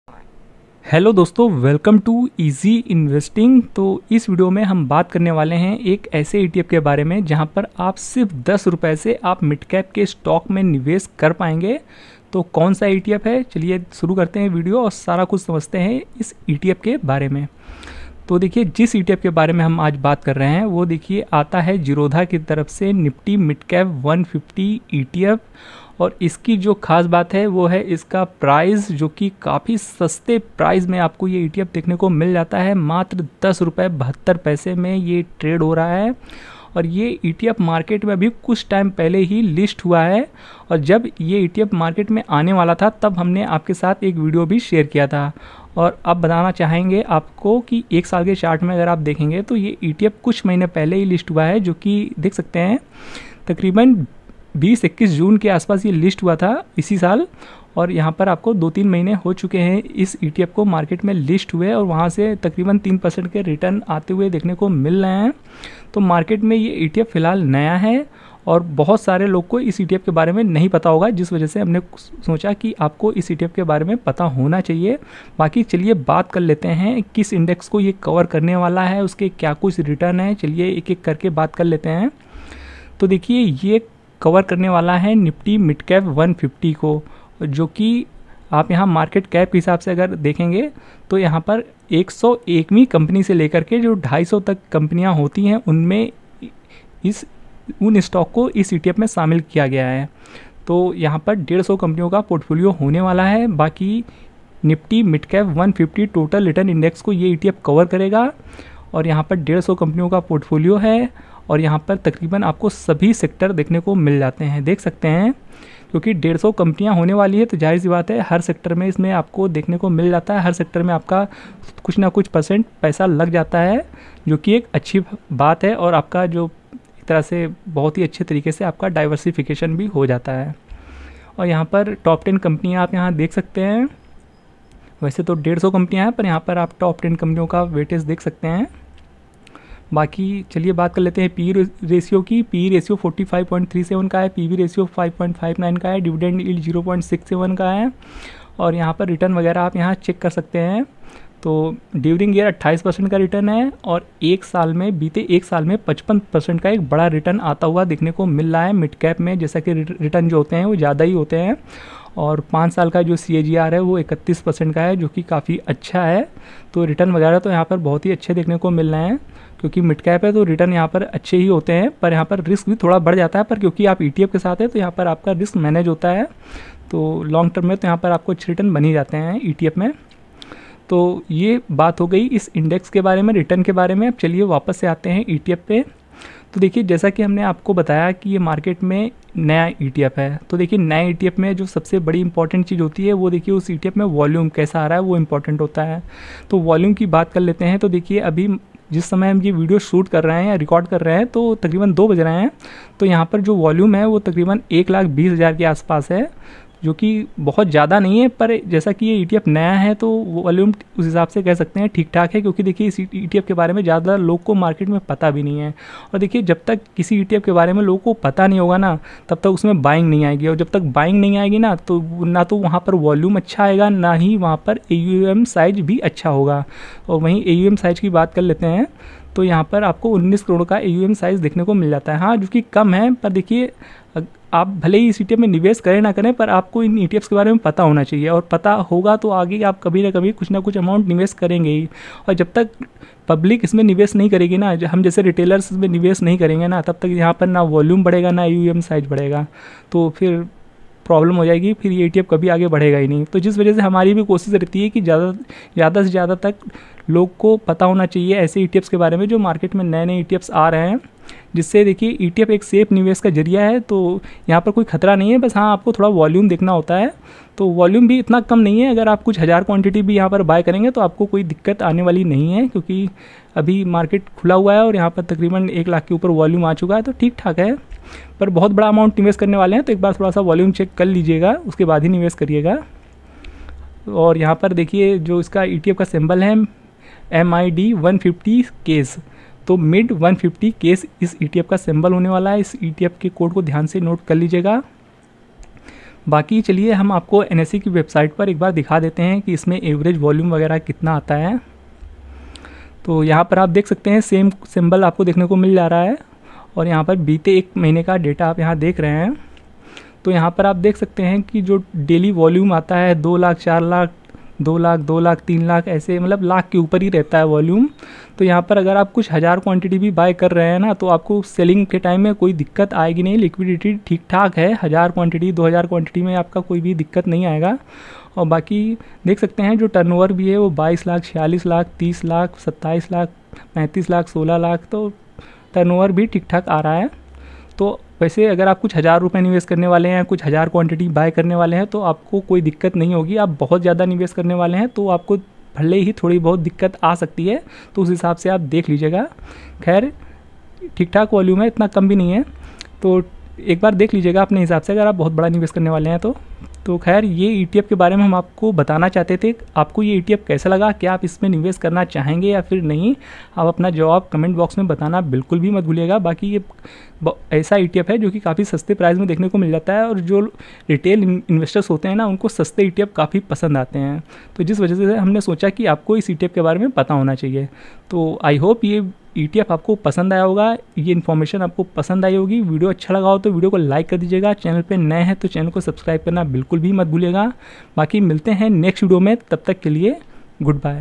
Hello दोस्तों, welcome to easy investing. तो इस वीडियो में हम बात करने वाले हैं एक ऐसे ETF के बारे में जहां पर आप सिर्फ 10 रुपये से आप मिड कैप के स्टॉक में निवेश कर पाएंगे। तो कौन सा ETF है, चलिए शुरू करते हैं वीडियो और सारा कुछ समझते हैं इस ETF के बारे में। तो देखिए, जिस ETF के बारे में हम आज बात कर रहे हैं वो देखिए आता है जीरोधा की तरफ से निफ्टी मिड कैप 150 ETF। और इसकी जो खास बात है वो है इसका प्राइस, जो कि काफ़ी सस्ते प्राइस में आपको ये ETF देखने को मिल जाता है। मात्र 10 रुपये 72 पैसे में ये ट्रेड हो रहा है। और ये ETF मार्केट में अभी कुछ टाइम पहले ही लिस्ट हुआ है। और जब ये ETF मार्केट में आने वाला था तब हमने आपके साथ एक वीडियो भी शेयर किया था। और अब बताना चाहेंगे आपको कि एक साल के चार्ट में अगर आप देखेंगे तो ये ETF कुछ महीने पहले ही लिस्ट हुआ है, जो कि देख सकते हैं तकरीबन 20-21 जून के आसपास ये लिस्ट हुआ था इसी साल। और यहाँ पर आपको 2-3 महीने हो चुके हैं इस ETF को मार्केट में लिस्ट हुए, और वहाँ से तकरीबन 3% के रिटर्न आते हुए देखने को मिल रहे हैं। तो मार्केट में ये ETF फ़िलहाल नया है और बहुत सारे लोग को इस ETF के बारे में नहीं पता होगा, जिस वजह से हमने सोचा कि आपको इस ETF के बारे में पता होना चाहिए। बाकी चलिए बात कर लेते हैं किस इंडेक्स को ये कवर करने वाला है, उसके क्या कुछ रिटर्न है। चलिए एक एक करके बात कर लेते हैं। तो देखिए, ये कवर करने वाला है निफ्टी मिड कैप 150 को, जो कि आप यहाँ मार्केट कैप के हिसाब से अगर देखेंगे तो यहाँ पर 101वीं कंपनी से लेकर के जो 250 तक कंपनियाँ होती हैं उनमें उन स्टॉक को इस ETF में शामिल किया गया है। तो यहाँ पर 150 कंपनियों का पोर्टफोलियो होने वाला है। बाकी Nifty mid cap 150 total return index को ये ETF कवर करेगा। और यहाँ पर 150 कंपनियों का पोर्टफोलियो है और यहाँ पर तकरीबन आपको सभी सेक्टर देखने को मिल जाते हैं, देख सकते हैं। क्योंकि 150 कंपनियाँ होने वाली है तो जाहिर सी बात है हर सेक्टर में इसमें आपको देखने को मिल जाता है। हर सेक्टर में आपका कुछ ना कुछ % पैसा लग जाता है, जो कि एक अच्छी बात है। और आपका जो एक तरह से बहुत ही अच्छे तरीके से आपका डाइवर्सिफिकेशन भी हो जाता है। और यहाँ पर टॉप 10 कंपनियाँ आप यहाँ देख सकते हैं। वैसे तो 150 कंपनियाँ हैं, पर यहाँ पर आप टॉप 10 कंपनियों का वेटेज देख सकते हैं। बाकी चलिए बात कर लेते हैं पी रेशियो की। पी रेशियो 45.37 का है, पीवी रेशियो 5.59 का है, डिविडेंड यील्ड 0.67 का है। और यहाँ पर रिटर्न वगैरह आप यहाँ चेक कर सकते हैं। तो ड्यूरिंग ईयर 28% का रिटर्न है और बीते एक साल में 55% का एक बड़ा रिटर्न आता हुआ देखने को मिल रहा है मिड कैप में। जैसा कि रिटर्न जो होते हैं वो ज़्यादा ही होते हैं। और 5 साल का जो CAGR है वो 31% का है, जो कि काफ़ी अच्छा है। तो रिटर्न वगैरह तो यहाँ पर बहुत ही अच्छे देखने को मिल रहे हैं, क्योंकि मिड कैप है तो रिटर्न यहाँ पर अच्छे ही होते हैं। पर यहाँ पर रिस्क भी थोड़ा बढ़ जाता है, पर क्योंकि आप ETF के साथ है तो यहाँ पर आपका रिस्क मैनेज होता है। तो लॉन्ग टर्म में तो यहाँ पर आपको अच्छे रिटर्न बन ही जाते हैं ETF में। तो ये बात हो गई इस इंडेक्स के बारे में, रिटर्न के बारे में। अब चलिए वापस से आते हैं ETF पे। तो देखिए, जैसा कि हमने आपको बताया कि ये मार्केट में नया ETF है। तो देखिए, नए ETF में जो सबसे बड़ी इंपॉर्टेंट चीज़ होती है वो देखिए उस ETF में वॉल्यूम कैसा आ रहा है वो इंपॉर्टेंट होता है। तो वॉल्यूम की बात कर लेते हैं। तो देखिए, अभी जिस समय हम ये वीडियो शूट कर रहे हैं या रिकॉर्ड कर रहे हैं तो तकरीबन 2 बज रहे हैं। तो यहाँ पर जो वॉल्यूम है वो तकरीबन 1,20,000 के आसपास है, जो कि बहुत ज़्यादा नहीं है। पर जैसा कि ये ETF नया है तो वॉल्यूम उस हिसाब से कह सकते हैं ठीक ठाक है, क्योंकि देखिए इस ETF के बारे में ज़्यादा लोग को मार्केट में पता भी नहीं है। और देखिए, जब तक किसी ETF के बारे में लोगों को पता नहीं होगा ना तब तक उसमें बाइंग नहीं आएगी। और जब तक बाइंग नहीं आएगी ना तो वहाँ पर वॉल्यूम अच्छा आएगा, ना ही वहाँ पर AUM साइज भी अच्छा होगा। और वहीं AUM साइज की बात कर लेते हैं तो यहाँ पर आपको 19 करोड़ का AUM साइज़ देखने को मिल जाता है। हाँ, जो कि कम है, पर देखिए आप भले ही इस ETF में निवेश करें ना करें, पर आपको इन ETFs के बारे में पता होना चाहिए। और पता होगा तो आगे आप कभी ना कभी कुछ ना कुछ अमाउंट निवेश करेंगे ही। और जब तक पब्लिक इसमें निवेश नहीं करेगी ना, हम जैसे रिटेलर्स इसमें निवेश नहीं करेंगे ना, तब तक यहाँ पर ना वॉल्यूम बढ़ेगा ना AUM साइज बढ़ेगा। तो फिर प्रॉब्लम हो जाएगी, फिर ये ETF कभी आगे बढ़ेगा ही नहीं। तो जिस वजह से हमारी भी कोशिश रहती है कि ज़्यादा से ज़्यादा तक लोग को पता होना चाहिए ऐसे ETFs के बारे में जो मार्केट में नए नए ETFs आ रहे हैं, जिससे देखिए ETF एक सेफ निवेश का जरिया है। तो यहाँ पर कोई खतरा नहीं है, बस हाँ आपको थोड़ा वॉल्यूम देखना होता है। तो वॉल्यूम भी इतना कम नहीं है, अगर आप कुछ 1000 क्वांटिटी भी यहाँ पर बाय करेंगे तो आपको कोई दिक्कत आने वाली नहीं है, क्योंकि अभी मार्केट खुला हुआ है और यहाँ पर तकरीबन 1 लाख के ऊपर वॉल्यूम आ चुका है। तो ठीक ठाक है, पर बहुत बड़ा अमाउंट निवेश करने वाले हैं तो एक बार थोड़ा सा वॉल्यूम चेक कर लीजिएगा, उसके बाद ही निवेश करिएगा। और यहाँ पर देखिए जो इसका ETF का सिंबल है MID 150 केस, तो मिड 150 केस इस ETF का सिंबल होने वाला है। इस ETF के कोड को ध्यान से नोट कर लीजिएगा। बाकी चलिए हम आपको NSE की वेबसाइट पर एक बार दिखा देते हैं कि इसमें एवरेज वॉल्यूम वगैरह कितना आता है। तो यहाँ पर आप देख सकते हैं सेम सिंबल आपको देखने को मिल जा रहा है और यहाँ पर बीते 1 महीने का डेटा आप यहाँ देख रहे हैं। तो यहाँ पर आप देख सकते हैं कि जो डेली वॉल्यूम आता है 2 लाख, 4 लाख, 2 लाख, 2 लाख, 3 लाख, ऐसे मतलब लाख के ऊपर ही रहता है वॉल्यूम। तो यहाँ पर अगर आप कुछ 1000 क्वांटिटी भी बाय कर रहे हैं ना, तो आपको सेलिंग के टाइम में कोई दिक्कत आएगी नहीं। लिक्विडिटी ठीक ठाक है, 1000 क्वांटिटी 2000 क्वांटिटी में आपका कोई भी दिक्कत नहीं आएगा। और बाकी देख सकते हैं जो टर्नओवर भी है वो 22 लाख, 46 लाख, 30 लाख, 27 लाख, 35 लाख, 16 लाख, तो टर्नओवर भी ठीक ठाक आ रहा है। तो वैसे अगर आप कुछ 1000 रुपये निवेश करने वाले हैं, कुछ 1000 क्वांटिटी बाय करने वाले हैं, तो आपको कोई दिक्कत नहीं होगी। आप बहुत ज़्यादा निवेश करने वाले हैं तो आपको भले ही थोड़ी बहुत दिक्कत आ सकती है, तो उस हिसाब से आप देख लीजिएगा। खैर ठीक ठाक वॉल्यूम है, इतना कम भी नहीं है, तो एक बार देख लीजिएगा अपने हिसाब से अगर आप बहुत बड़ा निवेश करने वाले हैं तो खैर ये ETF के बारे में हम आपको बताना चाहते थे। आपको ये ETF कैसा लगा, क्या आप इसमें निवेश करना चाहेंगे या फिर नहीं, आप अपना जवाब कमेंट बॉक्स में बताना बिल्कुल भी मत भूलिएगा। बाकी ये ऐसा ETF है जो कि काफ़ी सस्ते प्राइस में देखने को मिल जाता है और जो रिटेल इन्वेस्टर्स होते हैं ना, उनको सस्ते ETF काफ़ी पसंद आते हैं। तो जिस वजह से हमने सोचा कि आपको इस ETF के बारे में पता होना चाहिए। तो आई होप ये ETF आपको पसंद आया होगा, ये इन्फॉर्मेशन आपको पसंद आई होगी। वीडियो अच्छा लगा हो तो वीडियो को लाइक कर दीजिएगा। चैनल पे नए हैं तो चैनल को सब्सक्राइब करना बिल्कुल भी मत भूलिएगा। बाकी मिलते हैं नेक्स्ट वीडियो में, तब तक के लिए गुड बाय।